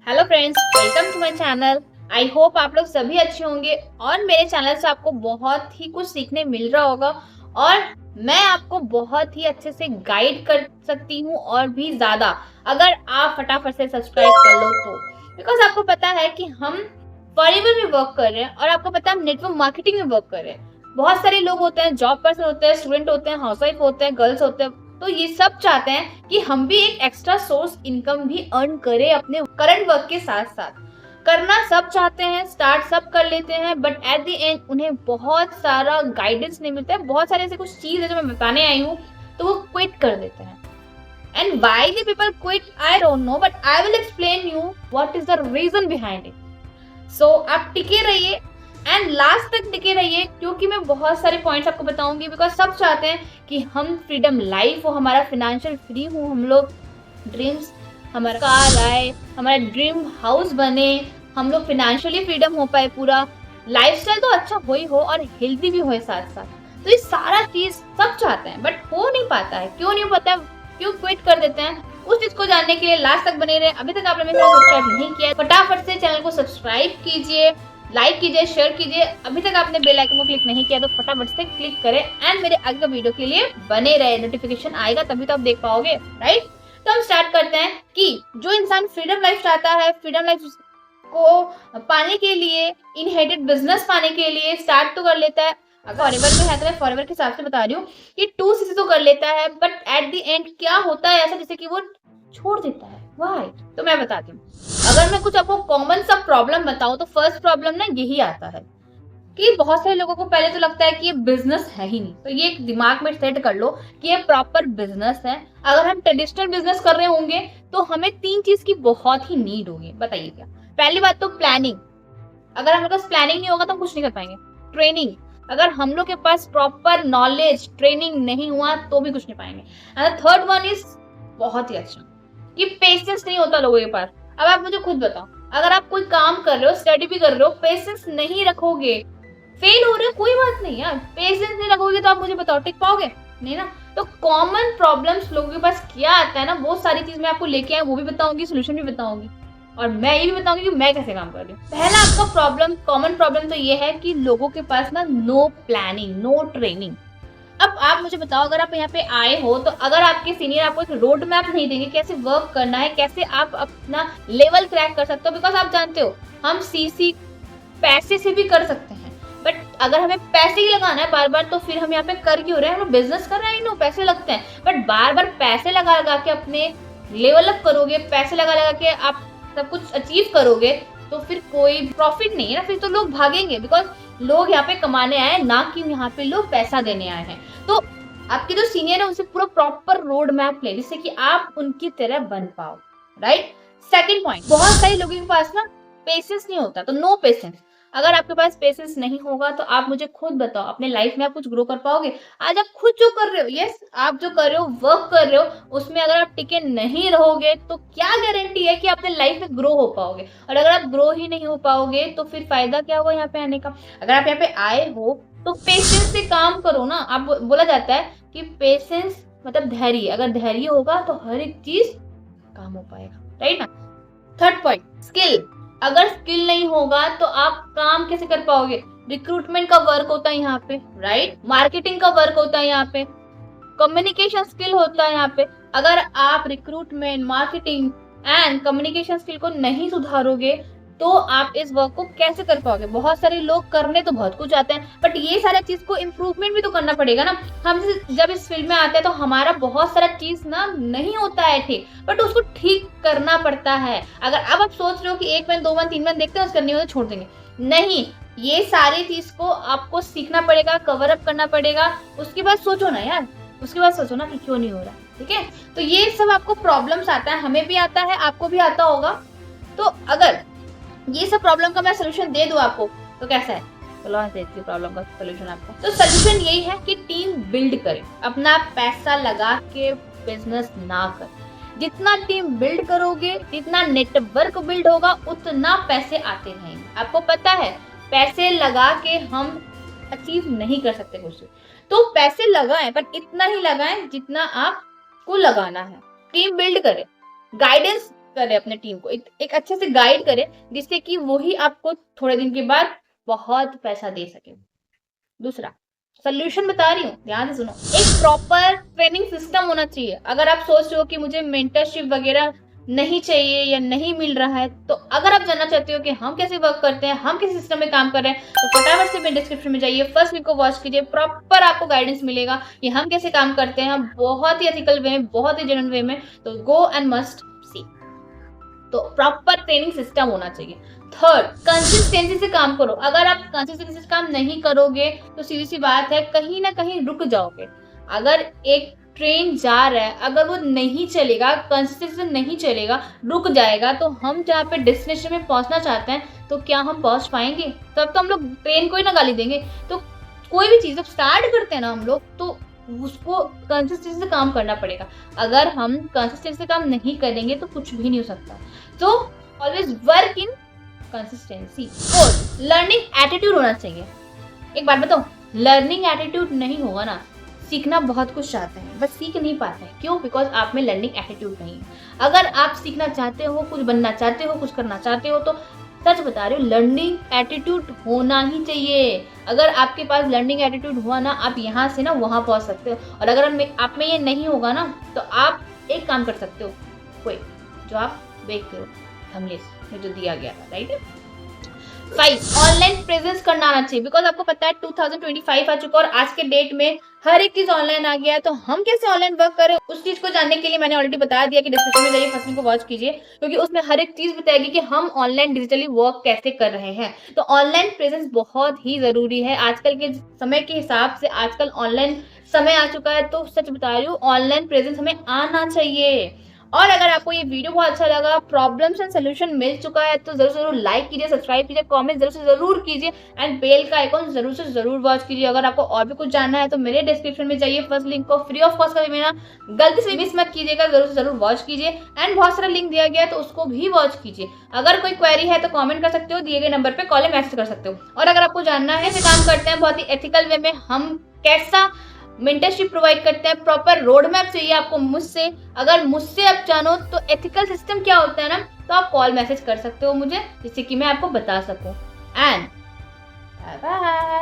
Hello friends, welcome to my channel. I hope आप लोग सभी अच्छे होंगे और मेरे चैनल से आपको बहुत ही कुछ सीखने मिल रहा होगा और मैं आपको बहुत ही अच्छे से गाइड कर सकती हूँ और भी ज्यादा, अगर आप फटाफट से सब्सक्राइब कर लो तो। बिकॉज आपको पता है कि हम फॉरएवर में वर्क कर रहे हैं और आपको पता है हम नेटवर्क मार्केटिंग में वर्क कर रहे हैं। बहुत सारे लोग होते हैं, जॉब पर्सन होते हैं, स्टूडेंट होते हैं, हाउसवाइफ होते हैं, गर्ल्स होते हैं, तो ये सब चाहते हैं कि हम भी एक एक्स्ट्रा सोर्स इनकम भी अर्न करें अपने करंट वर्क के साथ साथ। करना सब चाहते हैं, स्टार्ट सब कर लेते हैं, बट एट द एंड उन्हें बहुत सारा गाइडेंस नहीं मिलता है। बहुत सारे ऐसे कुछ चीज है जो मैं बताने आई हूँ, तो वो क्विट कर देते हैं। And why the people quit I don't know, but I will explain you what is the reason behind it. So आप टिके रहिए एंड लास्ट तक टिके रहिए, क्योंकि मैं बहुत सारे पॉइंट्स आपको बताऊंगी। बिकॉज सब चाहते हैं कि हम फ्रीडम लाइफ हो, हमारा फाइनेंशियल फ्री हो, हम लोग ड्रीम्स, हमारा कार आए, हमारा ड्रीम हाउस बने, हम लोग फाइनेंशियली फ्रीडम हो पाए, पूरा लाइफस्टाइल तो अच्छा हो ही हो और हेल्दी भी हो साथ साथ। तो ये सारा चीज सब चाहते हैं बट हो नहीं पाता है। क्यों नहीं हो पाता है, क्यों क्विट कर देते हैं, उस चीज को जानने के लिए लास्ट तक बने रहे। अभी तक आपने मेरे चैनल सब्सक्राइब नहीं किया है, फटाफट से चैनल को सब्सक्राइब कीजिए, लाइक कीजिए, शेयर कीजिए। अभी तक आपने बेल आइकन को क्लिक नहीं किया तो फटाफट से क्लिक करें एंड मेरे आगे का वीडियो के लिए बने रहे। नोटिफिकेशन आएगा तभी तो आप देख पाओगे, राइट। तो हम स्टार्ट करते हैं कि जो इंसान फ्रीडम लाइफ चाहता है, फ्रीडम लाइफ को पाने के लिए, इनहेरिटेड बिजनेस पाने के लिए स्टार्ट तो कर लेता है। अगर फॉरएवर में है तो मैं फॉरएवर के हिसाब से बता रही हूँ कि 2cc तो कर लेता है, बट एट द एंड क्या होता है ऐसा जैसे कि वो छोड़ देता है। व्हाई? तो मैं बताती हूँ। अगर मैं कुछ आपको कॉमन सा प्रॉब्लम बताऊं तो फर्स्ट प्रॉब्लम ना यही आता है कि बहुत सारे लोगों को पहले तो लगता है कि ये बिजनेस है ही नहीं। तो ये एक दिमाग में सेट कर लो कि ये प्रॉपर बिजनेस है। अगर हम ट्रेडिशनल बिजनेस कर रहे होंगे तो हमें 3 चीज की बहुत ही नीड होगी। बताइए क्या? पहली बात तो प्लानिंग। अगर हमारे पास प्लानिंग नहीं होगा तो हम कुछ नहीं कर पाएंगे। ट्रेनिंग, अगर हम लोग के पास प्रॉपर नॉलेज ट्रेनिंग नहीं हुआ तो भी कुछ नहीं पाएंगे। एंड थर्ड वन इज बहुत ही अच्छा कि पेशेंस नहीं होता लोगों के पास। अब आप मुझे खुद बताओ, अगर आप कोई काम कर रहे हो, स्टडी भी कर रहे हो, पेशेंस नहीं रखोगे, फेल हो रहे हो कोई बात नहीं यार, पेशेंस नहीं रखोगे तो आप मुझे बताओ टिक पाओगे? नहीं ना। तो कॉमन प्रॉब्लम्स लोगों के पास क्या आता है ना, वो सारी चीज मैं आपको लेके आया, वो भी बताऊंगी, सोल्यूशन भी बताऊंगी और मैं ये भी बताऊंगी कि मैं कैसे काम कर रही हूँ। पहला आपका प्रॉब्लम, कॉमन प्रॉब्लम तो ये है कि लोगों के पास ना नो प्लानिंग, नो ट्रेनिंग। अब आप मुझे बताओ, अगर आप यहाँ पे आए हो तो अगर आपके सीनियर आपको एक रोड मैप नहीं देंगे कैसे वर्क करना है, कैसे आप अपना लेवल क्रैक कर सकते हो। बिकॉज आप जानते हो हम सीसी पैसे से भी कर सकते हैं, बट अगर हमें पैसे ही लगाना है बार बार तो फिर हम यहाँ पे कर क्यों रहे हैं? हम लोग बिजनेस कर रहे हैं, नो पैसे लगते हैं, बट बार बार पैसे लगा लगा के अपने लेवल अप करोगे, पैसे लगा लगा के आप सब कुछ अचीव करोगे तो फिर कोई प्रॉफिट नहीं है ना। फिर तो लोग भागेंगे, बिकॉज लोग यहाँ पे कमाने आए ना कि यहाँ पे लोग पैसा देने आए हैं। तो आपके जो सीनियर है उनसे पूरा प्रॉपर रोड मैप ले जिससे कि आप उनकी तरह बन पाओ, राइट। सेकंड पॉइंट, बहुत सारे लोगों के पास ना पेशेंस नहीं होता, तो नो पेशेंस। अगर आपके पास पेशेंस नहीं होगा तो आप मुझे खुद बताओ अपने लाइफ में आप कुछ ग्रो कर पाओगे? आज आप खुद जो कर रहे हो, यस आप जो कर रहे हो, वर्क कर रहे हो, उसमें अगर आप टिके नहीं रहोगे तो क्या गारंटी है कि अपने लाइफ में ग्रो हो पाओगे? और अगर आप ग्रो ही नहीं हो पाओगे तो फिर फायदा क्या हुआ यहाँ पे आने का? अगर आप यहाँ पे आए हो तो पेशेंस से काम करो ना। आप बोला जाता है कि पेशेंस मतलब धैर्य, अगर धैर्य होगा तो हर एक चीज काम हो पाएगा, राइट ना। Third point, skill. अगर स्किल नहीं होगा तो आप काम कैसे कर पाओगे? रिक्रूटमेंट का वर्क होता है यहाँ पे, राइट। मार्केटिंग का वर्क होता है यहाँ पे, कम्युनिकेशन स्किल होता है यहाँ पे। अगर आप recruitment, marketing and communication skill को नहीं सुधारोगे तो आप इस वर्क को कैसे कर पाओगे? बहुत सारे लोग करने तो बहुत कुछ आते हैं, बट ये सारा चीज को इम्प्रूवमेंट भी तो करना पड़ेगा ना। हम जब इस फील्ड में आते हैं तो हमारा बहुत सारा चीज ना नहीं होता है ठीक, बट उसको ठीक करना पड़ता है। अगर अब आप सोच रहे हो कि 1 मंथ 2 मंथ 3 मंथ देखते हैं करनी हो तो छोड़ देंगे, नहीं। ये सारी चीज को आपको सीखना पड़ेगा, कवर अप करना पड़ेगा, उसके बाद सोचो ना यार, उसके बाद सोचो ना कि क्यों नहीं हो रहा, ठीक है। तो ये सब आपको प्रॉब्लम्स आता है, हमें भी आता है, आपको भी आता होगा। तो अगर ये सब प्रॉब्लम का मैं सोल्यूशन दे दूं आपको तो कैसा है? चलो मैं देती हूँ प्रॉब्लम का सोल्यूशन आपको। तो सोल्यूशन यही है कि टीम बिल्ड करें, अपना पैसा लगा के बिजनेस ना करें। जितना टीम बिल्ड करोगे, जितना नेटवर्क बिल्ड होगा, उतना पैसे आते रहेंगे। आपको पता है पैसे लगा के हम अचीव नहीं कर सकते कुछ, तो पैसे लगाएं पर इतना ही लगाएं जितना आपको लगाना है। टीम बिल्ड करें, गाइडेंस करे अपने टीम को, एक अच्छे से गाइड करे, जिससे कि वही आपको थोड़े दिन के बाद बहुत पैसा दे सके। दूसरा सोल्यूशन बता रही हूँ, ध्यान से सुनो। एक प्रॉपर ट्रेनिंग सिस्टम होना चाहिए। अगर आप सोच रहे हो कि मुझे मेंटरशिप वगैरह नहीं चाहिए या नहीं मिल रहा है, तो अगर आप जानना चाहते हो कि हम कैसे वर्क करते हैं, हम किस सिस्टम में काम कर रहे हैं, तो फटाफट से मेरे डिस्क्रिप्शन में जाइए, फर्स्ट लिंक को वॉच कीजिए। प्रॉपर आपको गाइडेंस मिलेगा कि हम कैसे काम करते हैं, हम बहुत ही एथिकल वे में, बहुत ही जेन्युइन वे में। तो गो एंड मस्ट सी। तो प्रॉपर ट्रेनिंग सिस्टम होना चाहिए। थर्ड, कंसिस्टेंसी से काम करो। अगर आप कंसिस्टेंसी से काम नहीं करोगे तो सीधी सी बात है, कहीं ना कहीं रुक जाओगे। अगर एक ट्रेन जा रहा है, अगर वो नहीं चलेगा, कंसिस्टेंसी से नहीं चलेगा, रुक जाएगा, तो हम जहाँ पे डेस्टिनेशन में पहुंचना चाहते हैं, तो क्या हम पहुंच पाएंगे? तब तो हम लोग ट्रेन को ही ना गाली देंगे। तो कोई भी चीज जब स्टार्ट करते हैं ना हम लोग, तो उसको कंसिस्टेंसी से काम करना पड़ेगा। अगर हम कंसिस्टेंसी से काम नहीं करेंगे तो कुछ भी नहीं हो सकता। तो always work in consistency. Fourth, learning attitude होना चाहिए। एक बात बताओ, लर्निंग एटीट्यूड नहीं होगा ना, सीखना बहुत कुछ चाहते हैं बस सीख नहीं पाते हैं। क्यों? बिकॉज आप में लर्निंग एटीट्यूड नहीं है। अगर आप सीखना चाहते हो, कुछ बनना चाहते हो, कुछ करना चाहते हो, तो सच बता रही हूँ, लर्निंग एटीट्यूड होना ही चाहिए। अगर आपके पास लर्निंग एटीट्यूड हुआ ना, आप यहाँ से ना वहाँ पहुँच सकते हो। और अगर आप में ये नहीं होगा ना, तो आप एक काम कर सकते हो, कोई जो आप देखते हो थंबनेल में जो दिया गया था, राइट। 5, ऑनलाइन प्रेजेंस करना आना चाहिए। बिकॉज आपको पता है 2025 आ चुका और आज के डेट में हर एक चीज ऑनलाइन आ गया है। तो हम कैसे ऑनलाइन वर्क करें, उस चीज को जानने के लिए मैंने ऑलरेडी बता दिया कि डिस्क्रिप्शन में जाइए, फर्स्ट लिंक को वॉच कीजिए, क्योंकि उसमें हर एक चीज बताएगी कि हम ऑनलाइन डिजिटली वर्क कैसे कर रहे हैं। तो ऑनलाइन प्रेजेंस बहुत ही जरूरी है आजकल के समय के हिसाब से। आजकल ऑनलाइन समय आ चुका है, तो सच बता रही हूँ, ऑनलाइन प्रेजेंस हमें आना चाहिए। और अगर आपको ये वीडियो बहुत अच्छा लगा, प्रॉब्लम्स एंड सोल्यूशन मिल चुका है, तो जरूर से जरूर लाइक कीजिए, सब्सक्राइब कीजिए, कमेंट जरूर से जरूर कीजिए एंड बेल का आइकॉन जरूर से जरूर वॉच कीजिए। अगर आपको और भी कुछ जानना है तो मेरे डिस्क्रिप्शन में जाइए, फर्स्ट लिंक को फ्री ऑफ कॉस्ट का मेरा गलती से मिस मत कीजिएगा, जरूर से जरूर वॉच कीजिए। एंड बहुत सारा लिंक दिया गया है तो उसको भी वॉच कीजिए। अगर कोई क्वेरी है तो कॉमेंट कर सकते हो, दिए गए नंबर पर कॉल या मैसेज कर सकते हो। और अगर आपको जानना है कैसे काम करते हैं बहुत ही एथिकल वे में, हम कैसा मेंटरशिप प्रोवाइड करते हैं, प्रॉपर रोड मैप चाहिए आपको मुझसे, अगर मुझसे आप जानो तो एथिकल सिस्टम क्या होता है ना, तो आप कॉल मैसेज कर सकते हो मुझे, जिससे कि मैं आपको बता सकूं। And bye bye.